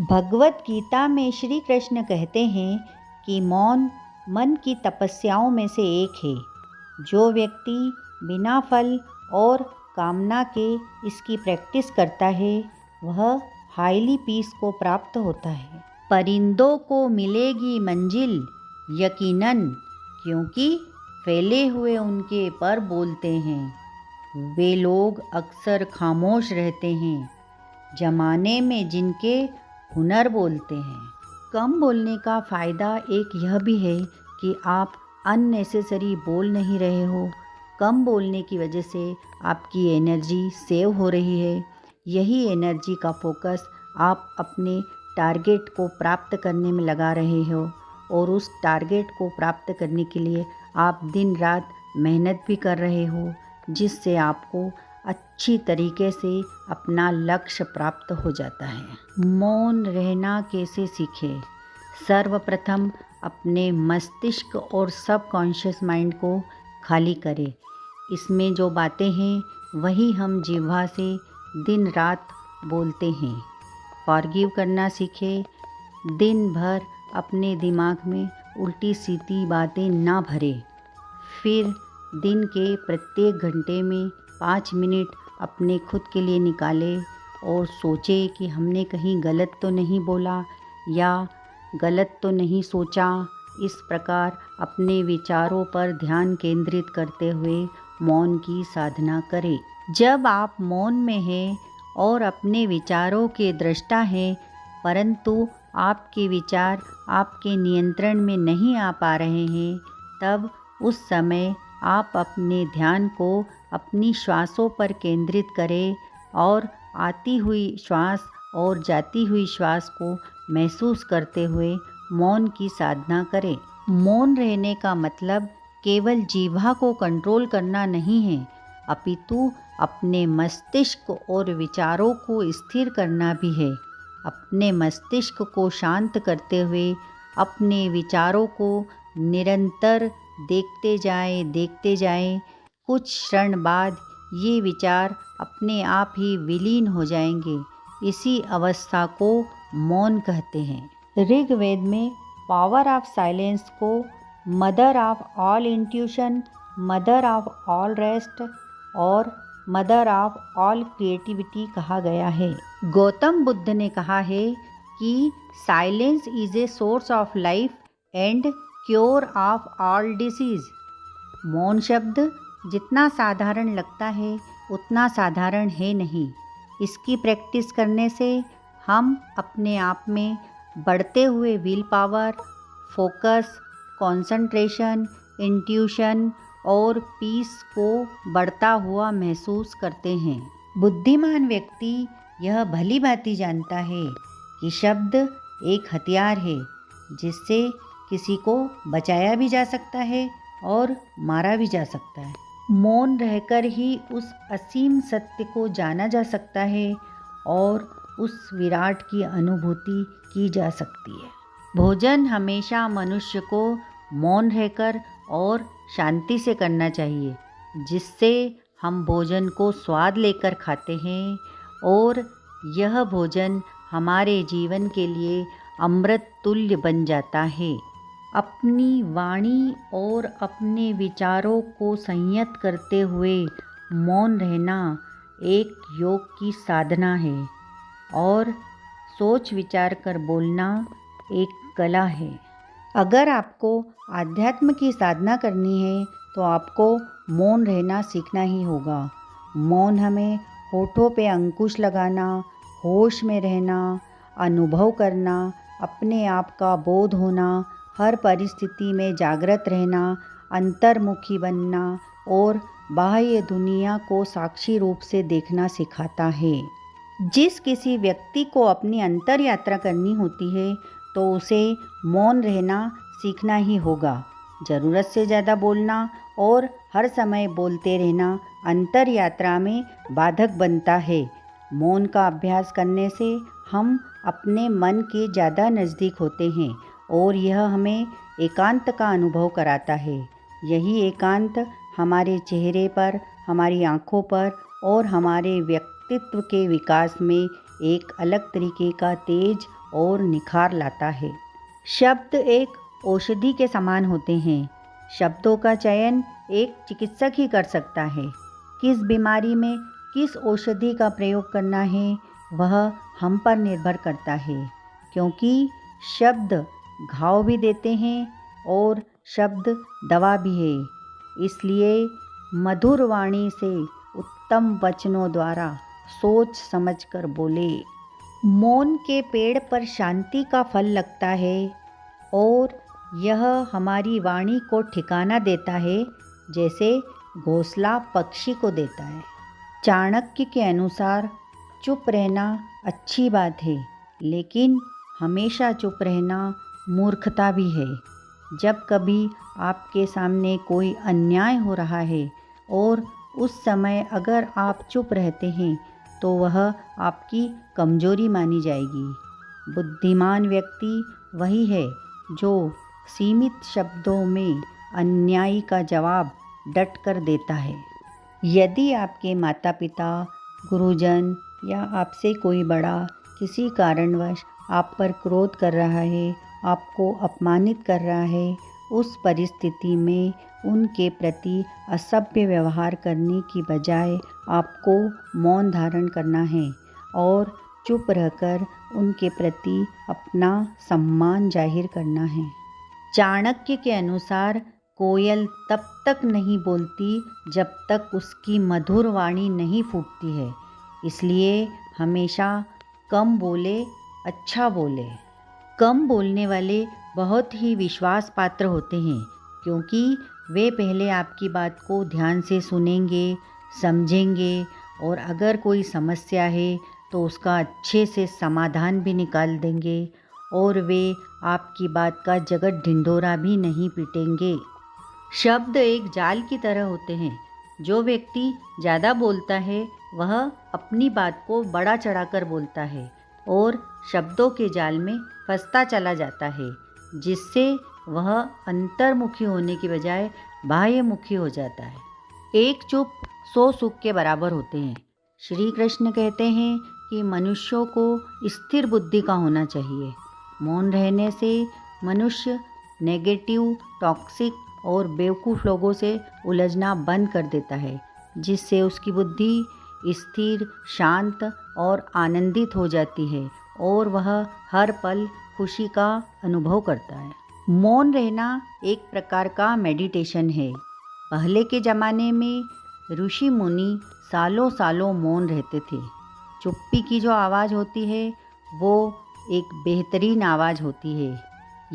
भगवत गीता में श्री कृष्ण कहते हैं कि मौन मन की तपस्याओं में से एक है। जो व्यक्ति बिना फल और कामना के इसकी प्रैक्टिस करता है वह हाईली पीस को प्राप्त होता है। परिंदों को मिलेगी मंजिल यकीनन, क्योंकि फैले हुए उनके पर बोलते हैं। वे लोग अक्सर खामोश रहते हैं जमाने में जिनके हुनर बोलते हैं। कम बोलने का फ़ायदा एक यह भी है कि आप अननेसेसरी बोल नहीं रहे हो। कम बोलने की वजह से आपकी एनर्जी सेव हो रही है। यही एनर्जी का फोकस आप अपने टारगेट को प्राप्त करने में लगा रहे हो और उस टारगेट को प्राप्त करने के लिए आप दिन रात मेहनत भी कर रहे हो, जिससे आपको अच्छी तरीके से अपना लक्ष्य प्राप्त हो जाता है। मौन रहना कैसे सीखें? सर्वप्रथम अपने मस्तिष्क और सबकॉन्शियस माइंड को खाली करें। इसमें जो बातें हैं वही हम जिह्वा से दिन रात बोलते हैं। फॉरगिव करना सीखें। दिन भर अपने दिमाग में उल्टी सीधी बातें ना भरें। फिर दिन के प्रत्येक घंटे में 5 मिनट अपने खुद के लिए निकालें और सोचें कि हमने कहीं गलत तो नहीं बोला या गलत तो नहीं सोचा। इस प्रकार अपने विचारों पर ध्यान केंद्रित करते हुए मौन की साधना करें। जब आप मौन में हैं और अपने विचारों के दृष्टा हैं, परंतु आपके विचार आपके नियंत्रण में नहीं आ पा रहे हैं, तब उस समय आप अपने ध्यान को अपनी श्वासों पर केंद्रित करें और आती हुई श्वास और जाती हुई श्वास को महसूस करते हुए मौन की साधना करें। मौन रहने का मतलब केवल जीवा को कंट्रोल करना नहीं है, अपितु अपने मस्तिष्क और विचारों को स्थिर करना भी है। अपने मस्तिष्क को शांत करते हुए अपने विचारों को निरंतर देखते जाएं। कुछ क्षण बाद ये विचार अपने आप ही विलीन हो जाएंगे। इसी अवस्था को मौन कहते हैं। ऋग्वेद में पावर ऑफ साइलेंस को mother of all intuition, mother of all rest और मदर ऑफ ऑल क्रिएटिविटी कहा गया है। गौतम बुद्ध ने कहा है कि silence is a source of life and cure of all disease. मौन शब्द जितना साधारण लगता है उतना साधारण है नहीं। इसकी प्रैक्टिस करने से हम अपने आप में बढ़ते हुए will power, focus, concentration, intuition और पीस को बढ़ता हुआ महसूस करते हैं। बुद्धिमान व्यक्ति यह भली भांति जानता है कि शब्द एक हथियार है जिससे किसी को बचाया भी जा सकता है और मारा भी जा सकता है। मौन रहकर ही उस असीम सत्य को जाना जा सकता है और उस विराट की अनुभूति की जा सकती है। भोजन हमेशा मनुष्य को मौन रहकर और शांति से करना चाहिए, जिससे हम भोजन को स्वाद लेकर खाते हैं और यह भोजन हमारे जीवन के लिए अमृत तुल्य बन जाता है। अपनी वाणी और अपने विचारों को संयत करते हुए मौन रहना एक योग की साधना है और सोच विचार कर बोलना एक कला है। अगर आपको आध्यात्म की साधना करनी है तो आपको मौन रहना सीखना ही होगा। मौन हमें होठों पे अंकुश लगाना, होश में रहना, अनुभव करना, अपने आप का बोध होना, हर परिस्थिति में जागृत रहना, अंतर्मुखी बनना और बाह्य दुनिया को साक्षी रूप से देखना सिखाता है। जिस किसी व्यक्ति को अपनी अंतर यात्रा करनी होती है तो उसे मौन रहना सीखना ही होगा। ज़रूरत से ज़्यादा बोलना और हर समय बोलते रहना अंतर यात्रा में बाधक बनता है। मौन का अभ्यास करने से हम अपने मन के ज़्यादा नज़दीक होते हैं और यह हमें एकांत का अनुभव कराता है। यही एकांत हमारे चेहरे पर, हमारी आँखों पर और हमारे व्यक्तित्व के विकास में एक अलग तरीके का तेज और निखार लाता है। शब्द एक औषधि के समान होते हैं। शब्दों का चयन एक चिकित्सक ही कर सकता है। किस बीमारी में किस औषधि का प्रयोग करना है वह हम पर निर्भर करता है, क्योंकि शब्द घाव भी देते हैं और शब्द दवा भी है। इसलिए मधुर वाणी से उत्तम वचनों द्वारा सोच समझकर बोले। मौन के पेड़ पर शांति का फल लगता है और यह हमारी वाणी को ठिकाना देता है, जैसे घोंसला पक्षी को देता है। चाणक्य के अनुसार चुप रहना अच्छी बात है, लेकिन हमेशा चुप रहना मूर्खता भी है। जब कभी आपके सामने कोई अन्याय हो रहा है और उस समय अगर आप चुप रहते हैं तो वह आपकी कमजोरी मानी जाएगी। बुद्धिमान व्यक्ति वही है जो सीमित शब्दों में अन्यायी का जवाब डट कर देता है। यदि आपके माता पिता, गुरुजन या आपसे कोई बड़ा किसी कारणवश आप पर क्रोध कर रहा है, आपको अपमानित कर रहा है, उस परिस्थिति में उनके प्रति असभ्य व्यवहार करने की बजाय आपको मौन धारण करना है और चुप रहकर उनके प्रति अपना सम्मान जाहिर करना है। चाणक्य के अनुसार कोयल तब तक नहीं बोलती जब तक उसकी मधुर वाणी नहीं फूटती है। इसलिए हमेशा कम बोले, अच्छा बोले। कम बोलने वाले बहुत ही विश्वास पात्र होते हैं, क्योंकि वे पहले आपकी बात को ध्यान से सुनेंगे, समझेंगे और अगर कोई समस्या है तो उसका अच्छे से समाधान भी निकाल देंगे और वे आपकी बात का जगत ढिंढोरा भी नहीं पीटेंगे। शब्द एक जाल की तरह होते हैं। जो व्यक्ति ज़्यादा बोलता है वह अपनी बात को बड़ा चढ़ाकर बोलता है और शब्दों के जाल में फंसता चला जाता है, जिससे वह अंतर्मुखी होने की बजाय बाह्यमुखी हो जाता है। एक चुप 100 सुख के बराबर होते हैं। श्री कृष्ण कहते हैं कि मनुष्यों को स्थिर बुद्धि का होना चाहिए। मौन रहने से मनुष्य नेगेटिव, टॉक्सिक और बेवकूफ़ लोगों से उलझना बंद कर देता है, जिससे उसकी बुद्धि स्थिर, शांत और आनंदित हो जाती है और वह हर पल खुशी का अनुभव करता है। मौन रहना एक प्रकार का मेडिटेशन है। पहले के ज़माने में ऋषि मुनि सालों सालों मौन रहते थे। चुप्पी की जो आवाज़ होती है वो एक बेहतरीन आवाज़ होती है।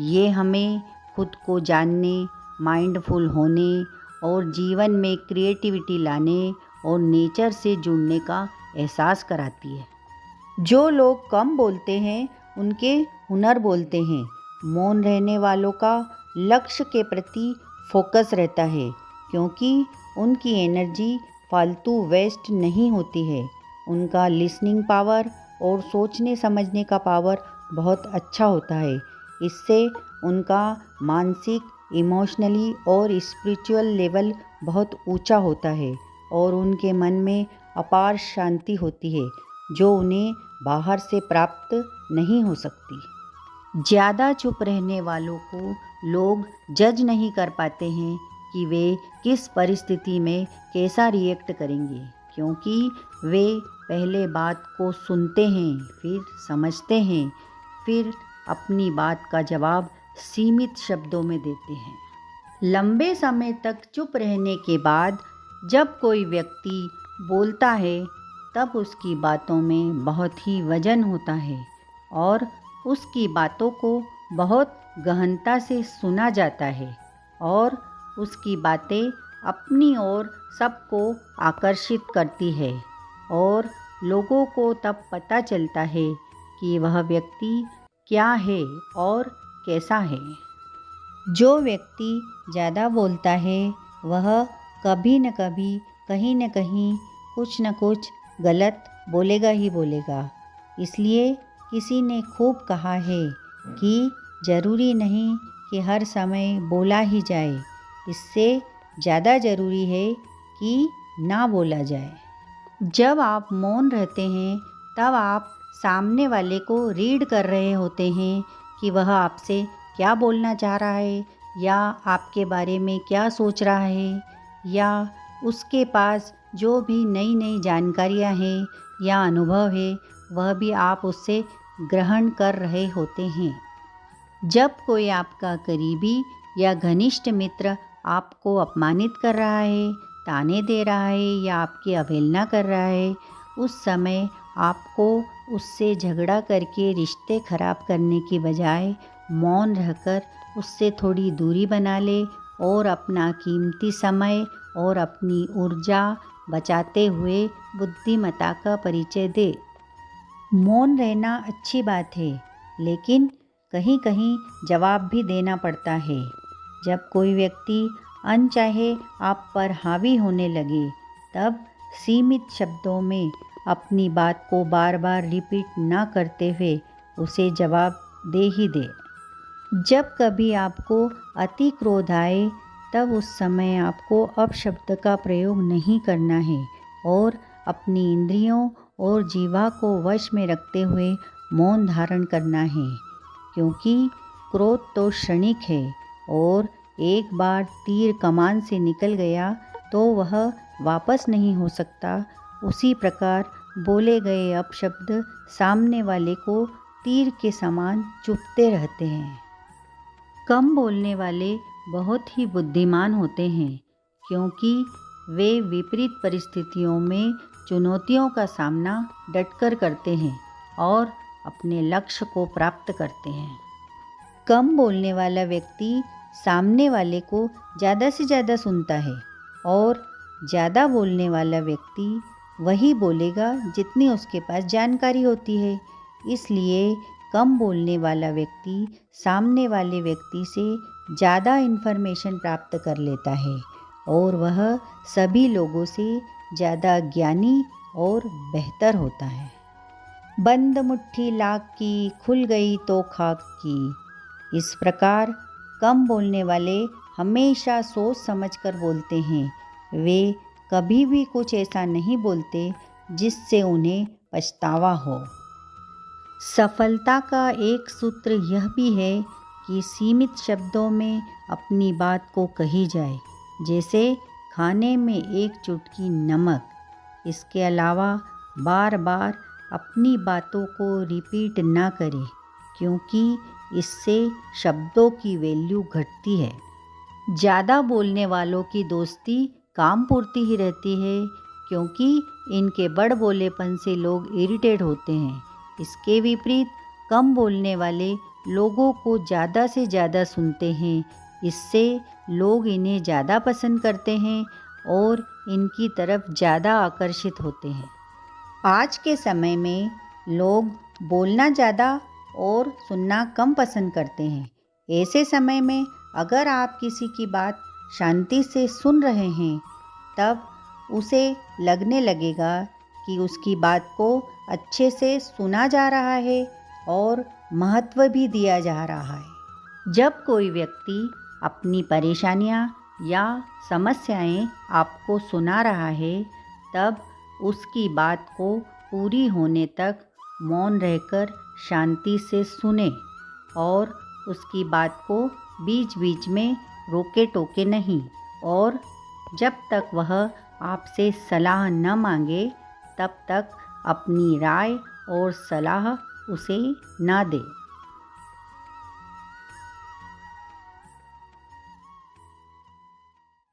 ये हमें खुद को जानने, माइंडफुल होने और जीवन में क्रिएटिविटी लाने और नेचर से जुड़ने का एहसास कराती है। जो लोग कम बोलते हैं उनके हुनर बोलते हैं। मौन रहने वालों का लक्ष्य के प्रति फोकस रहता है, क्योंकि उनकी एनर्जी फालतू वेस्ट नहीं होती है। उनका लिसनिंग पावर और सोचने समझने का पावर बहुत अच्छा होता है। इससे उनका मानसिक, इमोशनली और स्पिरिचुअल लेवल बहुत ऊंचा होता है और उनके मन में अपार शांति होती है, जो उन्हें बाहर से प्राप्त नहीं हो सकती। ज़्यादा चुप रहने वालों को लोग जज नहीं कर पाते हैं कि वे किस परिस्थिति में कैसा रिएक्ट करेंगे, क्योंकि वे पहले बात को सुनते हैं, फिर समझते हैं, फिर अपनी बात का जवाब सीमित शब्दों में देते हैं। लंबे समय तक चुप रहने के बाद जब कोई व्यक्ति बोलता है तब उसकी बातों में बहुत ही वजन होता है और उसकी बातों को बहुत गहनता से सुना जाता है और उसकी बातें अपनी ओर सबको आकर्षित करती है और लोगों को तब पता चलता है कि वह व्यक्ति क्या है और कैसा है। जो व्यक्ति ज़्यादा बोलता है वह कभी न कभी, कहीं न कहीं कुछ न कुछ गलत बोलेगा ही बोलेगा। इसलिए किसी ने खूब कहा है कि ज़रूरी नहीं कि हर समय बोला ही जाए, इससे ज़्यादा ज़रूरी है कि ना बोला जाए। जब आप मौन रहते हैं तब आप सामने वाले को रीड कर रहे होते हैं कि वह आपसे क्या बोलना चाह रहा है या आपके बारे में क्या सोच रहा है, या उसके पास जो भी नई नई जानकारियाँ हैं या अनुभव है वह भी आप उससे ग्रहण कर रहे होते हैं। जब कोई आपका करीबी या घनिष्ठ मित्र आपको अपमानित कर रहा है, ताने दे रहा है या आपकी अवहेलना कर रहा है, उस समय आपको उससे झगड़ा करके रिश्ते खराब करने की बजाय मौन रहकर उससे थोड़ी दूरी बना ले और अपना कीमती समय और अपनी ऊर्जा बचाते हुए बुद्धिमत्ता का परिचय दे। मौन रहना अच्छी बात है, लेकिन कहीं कहीं जवाब भी देना पड़ता है। जब कोई व्यक्ति अनचाहे आप पर हावी होने लगे, तब सीमित शब्दों में अपनी बात को बार बार रिपीट ना करते हुए उसे जवाब दे ही दे। जब कभी आपको अति क्रोध आए, तब उस समय आपको अपशब्द का प्रयोग नहीं करना है और अपनी इंद्रियों और जीवा को वश में रखते हुए मौन धारण करना है, क्योंकि क्रोध तो क्षणिक है और एक बार तीर कमान से निकल गया तो वह वापस नहीं हो सकता। उसी प्रकार बोले गए अपशब्द सामने वाले को तीर के समान चुभते रहते हैं। कम बोलने वाले बहुत ही बुद्धिमान होते हैं, क्योंकि वे विपरीत परिस्थितियों में चुनौतियों का सामना डटकर करते हैं और अपने लक्ष्य को प्राप्त करते हैं। कम बोलने वाला व्यक्ति सामने वाले को ज़्यादा से ज़्यादा सुनता है और ज़्यादा बोलने वाला व्यक्ति वही बोलेगा जितनी उसके पास जानकारी होती है। इसलिए कम बोलने वाला व्यक्ति सामने वाले व्यक्ति से ज़्यादा इन्फॉर्मेशन प्राप्त कर लेता है और वह सभी लोगों से ज़्यादा ज्ञानी और बेहतर होता है। बंद मुट्ठी लाख की, खुल गई तो खाक की। इस प्रकार कम बोलने वाले हमेशा सोच समझकर बोलते हैं। वे कभी भी कुछ ऐसा नहीं बोलते जिससे उन्हें पछतावा हो। सफलता का एक सूत्र यह भी है कि सीमित शब्दों में अपनी बात को कही जाए, जैसे खाने में एक चुटकी नमक। इसके अलावा बार बार अपनी बातों को रिपीट ना करें, क्योंकि इससे शब्दों की वैल्यू घटती है। ज़्यादा बोलने वालों की दोस्ती काम पूरती ही रहती है, क्योंकि इनके बड़ बोलेपन से लोग इरिटेट होते हैं। इसके विपरीत कम बोलने वाले लोगों को ज़्यादा से ज़्यादा सुनते हैं। इससे लोग इन्हें ज़्यादा पसंद करते हैं और इनकी तरफ ज़्यादा आकर्षित होते हैं। आज के समय में लोग बोलना ज़्यादा और सुनना कम पसंद करते हैं। ऐसे समय में अगर आप किसी की बात शांति से सुन रहे हैं, तब उसे लगने लगेगा कि उसकी बात को अच्छे से सुना जा रहा है और महत्व भी दिया जा रहा है। जब कोई व्यक्ति अपनी परेशानियां या समस्याएं आपको सुना रहा है, तब उसकी बात को पूरी होने तक मौन रहकर शांति से सुने और उसकी बात को बीच बीच में रोके टोके नहीं, और जब तक वह आपसे सलाह न मांगे तब तक अपनी राय और सलाह उसे ना दे।